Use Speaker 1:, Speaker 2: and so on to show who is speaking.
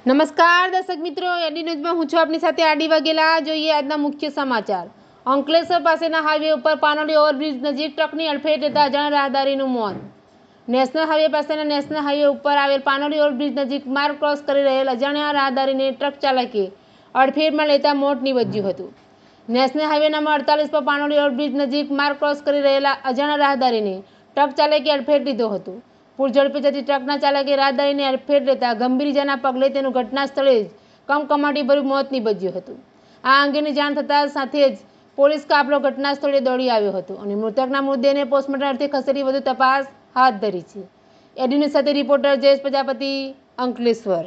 Speaker 1: નમસ્કાર દર્શક મિત્રો, એડી ન્યૂઝમાં હું છું આપની સાથે આડી વાઘેલા। જોઈએ આજના મુખ્ય સમાચાર। અંકલેશ્વર પાસેના હાઈવે ઉપર પાનોલી ઓવરબ્રિજ નજીક ટ્રકની અડફેટ લેતા અજાણ્યા રાહદારીનું મોત। નેશનલ હાઈવે પાસેના નેશનલ હાઈવે ઉપર આવેલ પાનોલી ઓવરબ્રિજ નજીક માર્ગ ક્રોસ કરી રહેલ અજાણ્યા રાહદારીને ટ્રક ચાલકે અડફેટમાં લેતા મોત નીપજ્યું હતું। નેશનલ હાઈવે નંબર 48 પર પાનોલી ઓવરબ્રિજ નજીક માર્ગ ક્રોસ કરી રહેલા અજાણ્યા રાહદારીને ટ્રક ચાલકે અડફેટ લીધો હતો। પૂરઝડપે જતી ટ્રકના ચાલકે રાહદારીને અડફેટ લેતા ગંભીર ઇજાના પગલે તેનું ઘટના સ્થળે જ કમકમાટીભર્યું મોત નીપજ્યું હતું। આ અંગેની જાણ થતાં સાથે જ પોલીસ કાફલો ઘટના સ્થળે દોડી આવ્યો હતો અને મૃતકના મૃતદેહને પોસ્ટમોર્ટમ અર્થે ખસેડી વધુ તપાસ હાથ ધરી છે। એડી ન્યૂઝ સાથે રિપોર્ટર જયેશ પ્રજાપતિ, અંકલેશ્વર।